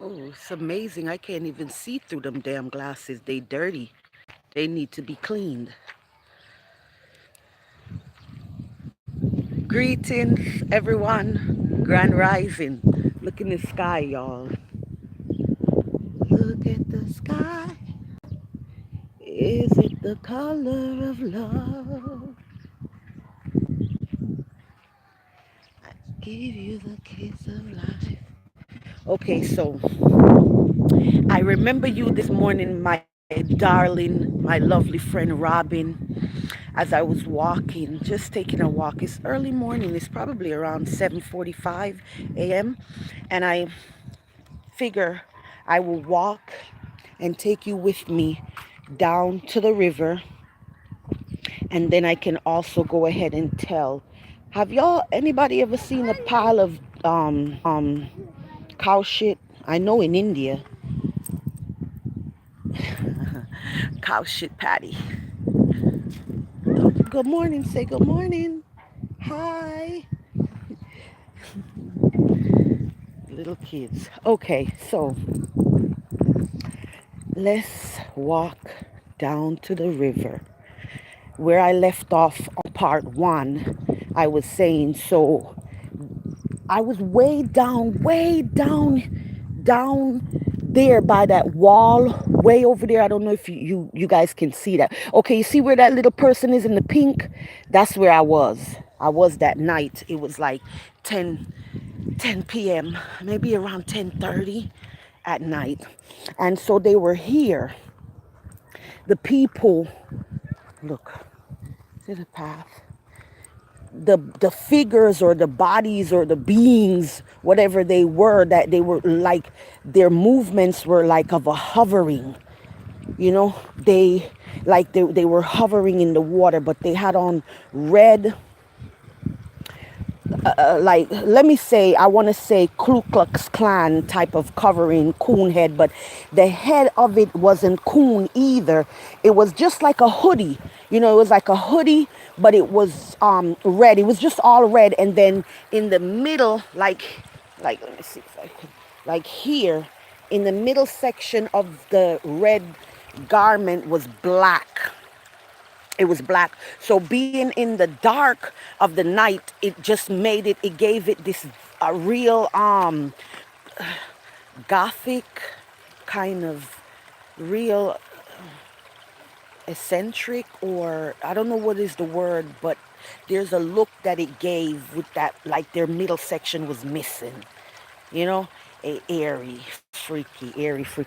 Oh, it's amazing. I can't even see through them damn glasses. They dirty. They need to be cleaned. Greetings, everyone. Grand Rising. Look in the sky, y'all. Look at the sky. Is it the color of love? I give you the kiss of life. Okay, so I remember you this morning, my darling, my lovely friend Robin, as I was walking, just taking a walk. It's early morning. It's probably around 7:45 a.m. And I figure I will walk and take you with me down to the river, and then I can also go ahead and tell. Have y'all anybody ever seen a pile of cow shit? I know in India, cow shit patty. Good morning. Say good morning. Hi, little kids. Okay, so let's walk down to the river where I left off on part one. I was saying, so I was way down there by that wall, way over there. I don't know if you guys can see that. Okay, you see where that little person is in the pink? That's where I was. I was that night. It was like 10 p.m., maybe around 10:30 at night. And so they were here. The people, look, see the path? The figures or the bodies or the beings, whatever they were, that they were like, their movements were like of a hovering, they like they were hovering in the water, but they had on red, like, let me say, I want to say Ku Klux Klan type of covering, coon head, but the head of it wasn't coon either. It was just like a hoodie. It was like a hoodie, but it was red. It was just all red, and then in the middle, like let me see if I can, like here, in the middle section of the red garment was black. It was black. So being in the dark of the night, it gave it this a real gothic kind of, real eccentric, or I don't know what is the word, but there's a look that it gave with that, like their middle section was missing, you know, airy, freaky.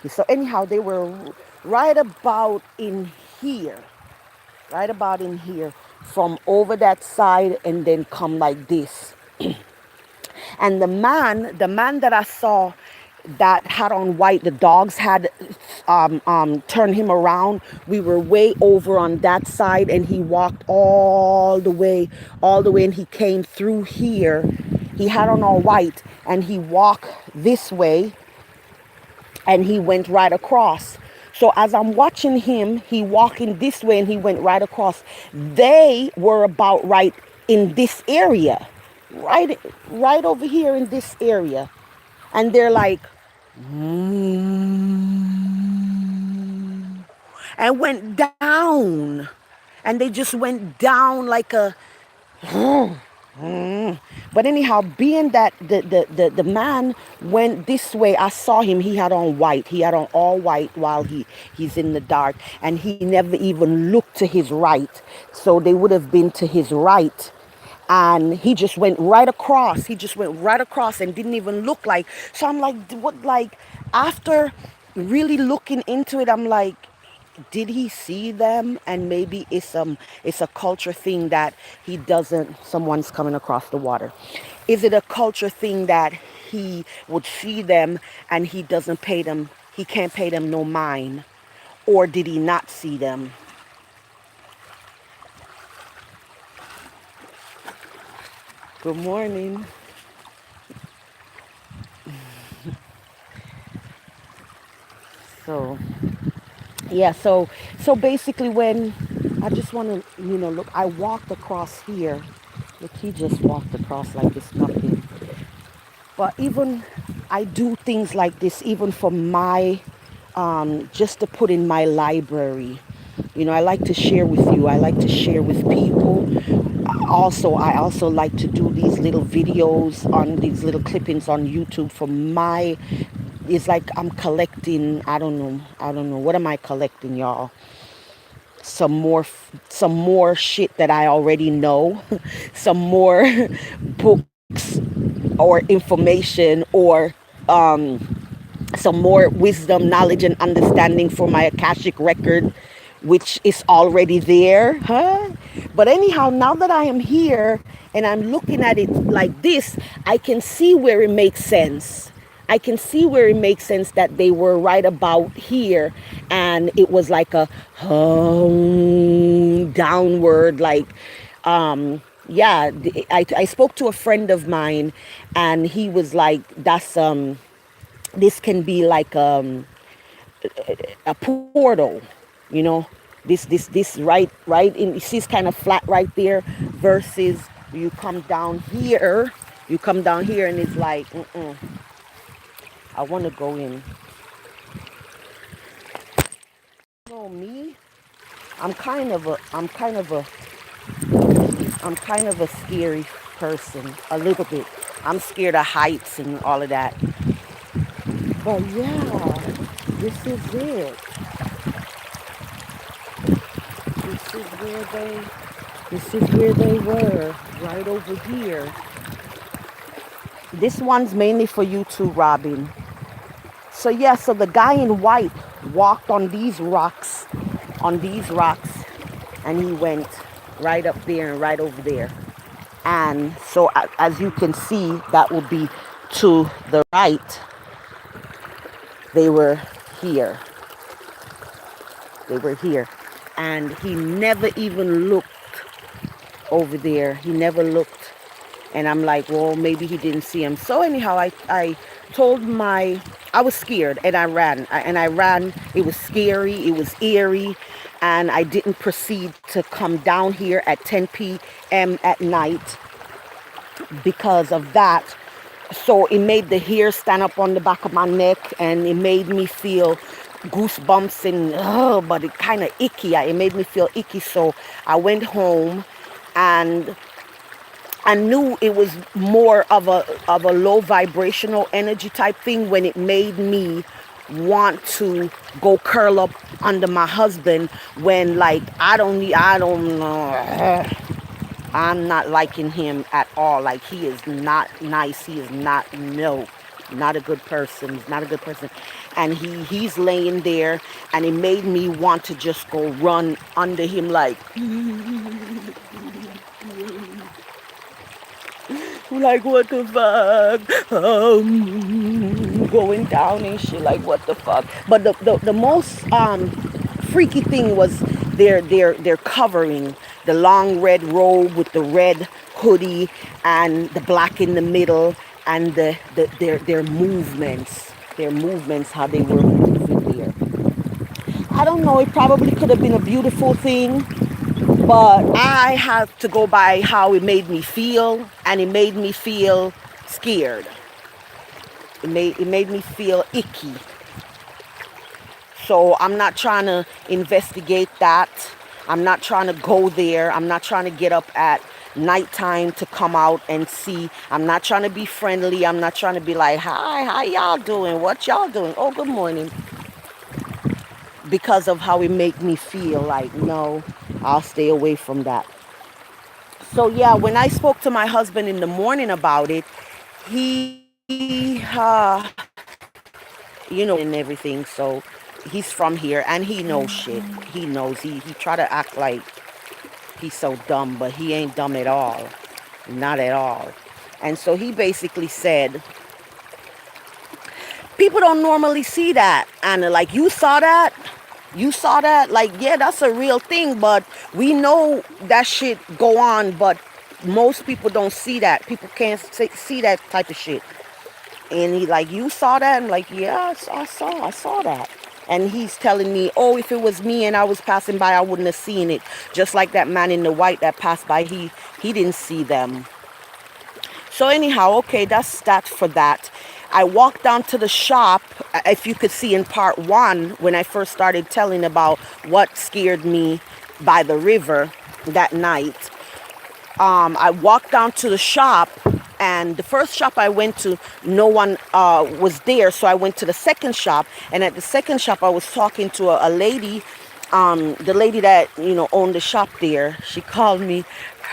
So anyhow, they were right about in here, right about in here, from over that side, and then come like this. And the man that I saw that had on white, the dogs had turned him around. We were way over on that side, and he walked all the way, and he came through here. He had on all white, and he walked this way, and he went right across. So as I'm watching him, he walking this way and he went right across. They were about right in this area, right over here in this area, and they're like, and went down, and they just went down like a. But anyhow, being that the man went this way, I saw him. He had on white. He had on all white while he's in the dark, and he never even looked to his right. So they would have been to his right, and he just went right across. He just went right across and didn't even look like. So I'm like, what? Like, after really looking into it, I'm like, did he see them? And maybe it's a culture thing that he doesn't. Someone's coming across the water. Is it a culture thing that he would see them and he doesn't pay them? He can't pay them no mind, or did he not see them? Good morning. So yeah, so basically, when I just want to, look, I walked across here. Look, he just walked across like it's nothing. But even I do things like this even for my, just to put in my library. I like to share with you. I like to share with people. Also, I also like to do these little videos on these little clippings on YouTube for my. It's like I'm collecting. I don't know. What am I collecting, y'all? Some more shit that I already know. Some more books or information or some more wisdom, knowledge, and understanding for my Akashic record, which is already there, huh? But anyhow, now that I am here and I'm looking at it like this, I can see where it makes sense. I can see where it makes sense that they were right about here, and it was like a downward, like, yeah. I spoke to a friend of mine, and he was like, "That's this can be like a portal, you know, this right in, you see it's kind of flat right there, versus you come down here and it's like, I want to go in. Me, I'm kind of a I'm kind of a I'm kind of a scary person, a little bit. I'm scared of heights and all of that. But yeah, this is it. This is where they this is where they were, right over here. This one's mainly for you too, Robin. So yeah, so the guy in white walked on these rocks, and he went right up there and right over there. And so as you can see, that will be to the right. They were here. They were here. And he never even looked over there. He never looked. And I'm like, well, maybe he didn't see him. So anyhow, I told I was scared, and I ran. I ran. It was scary. It was eerie. And I didn't proceed to come down here at 10 p.m. at night because of that. So it made the hair stand up on the back of my neck, and it made me feel goosebumps, and but it kind of icky. It made me feel icky. So I went home, and I knew it was more of a low vibrational energy type thing when it made me want to go curl up under my husband, when like I don't know. I'm not liking him at all. Like, he is not nice. He is not, no, not a good person. He's not a good person. And he's laying there, and it made me want to just go run under him, like, what the fuck? Going down and shit, like, what the fuck? But the most freaky thing was their covering, the long red robe with the red hoodie and the black in the middle, and their movements, how they were moving there. I don't know, it probably could have been a beautiful thing, but I have to go by how it made me feel, and it made me feel scared. It made me feel icky. So I'm not trying to investigate that. I'm not trying to go there. I'm not trying to get up at nighttime to come out and see. I'm not trying to be friendly. I'm not trying to be like, hi, how y'all doing? What y'all doing? Oh, good morning. Because of how it make me feel, like, no, I'll stay away from that. So yeah, when I spoke to my husband in the morning about it, and everything. So he's from here, and he knows shit. He knows. He try to act like he's so dumb, but he ain't dumb at all. Not at all. And so he basically said, people don't normally see that. And like, you saw that? You saw that? Like, yeah, that's a real thing, but we know that shit go on, but most people don't see that. People can't see that type of shit. And he like, you saw that? I'm like, yeah, I saw that. And he's telling me, oh, if it was me and I was passing by, I wouldn't have seen it. Just like that man in the white that passed by, he didn't see them. So anyhow, okay, that's that for that. I walked down to the shop. If you could see in part one, when I first started telling about what scared me by the river that night, I walked down to the shop, and the first shop I went to, no one was there. So I went to the second shop, and at the second shop, I was talking to a lady, the lady that owned the shop there. She called me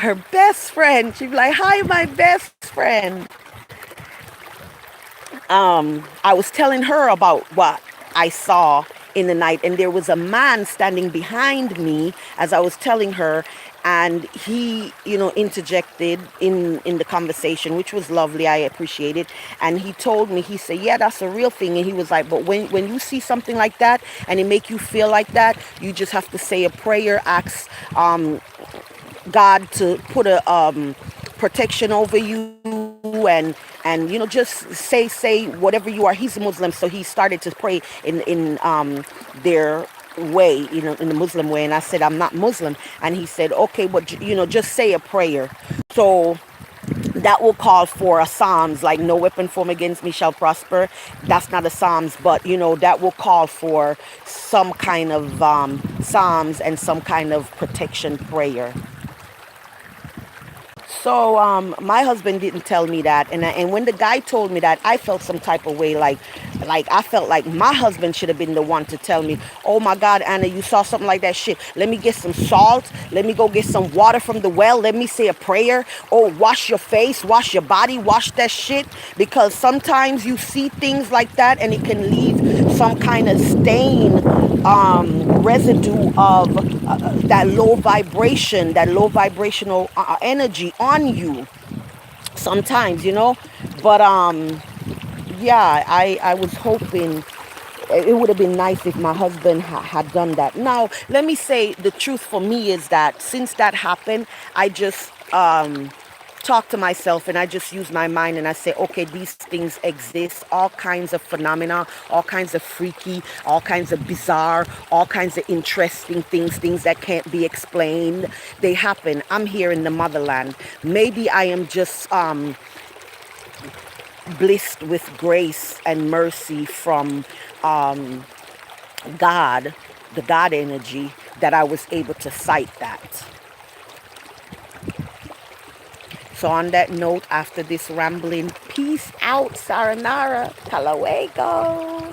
her best friend. She'd be like, "Hi, my best friend." I was telling her about what I saw in the night, and there was a man standing behind me as I was telling her, and he, interjected in the conversation, which was lovely. I appreciate it. And he told me, he said, "Yeah, that's a real thing." And he was like, "But when you see something like that and it make you feel like that, you just have to say a prayer, ask God to put a protection over you, and just say whatever you are." He's a Muslim, so he started to pray in their way, in the Muslim way. And I said, "I'm not Muslim." And he said, "Okay, but just say a prayer." So that will call for a psalms, like "No weapon formed against me shall prosper." That's not a psalms, but that will call for some kind of psalms and some kind of protection prayer. So my husband didn't tell me that, and when the guy told me that, I felt some type of way, like I felt like my husband should have been the one to tell me, "Oh my God, Anna, you saw something like that? Shit, let me get some salt. Let me go get some water from the well. Let me say a prayer. Oh, wash your face, wash your body, wash that shit." Because sometimes you see things like that, and it can leave some kind of stain, residue of that low vibration, that low vibrational energy on you sometimes, but yeah, I was hoping it would have been nice if my husband had done that. Now let me say, the truth for me is that since that happened, I just talk to myself, and I just use my mind, and I say, okay, these things exist, all kinds of phenomena, all kinds of freaky, all kinds of bizarre, all kinds of interesting things that can't be explained. They happen. I'm here in the motherland. Maybe I am just blessed with grace and mercy from God, the God energy, that I was able to sight that. So on that note, after this rambling, peace out, Saranara, Kalawego.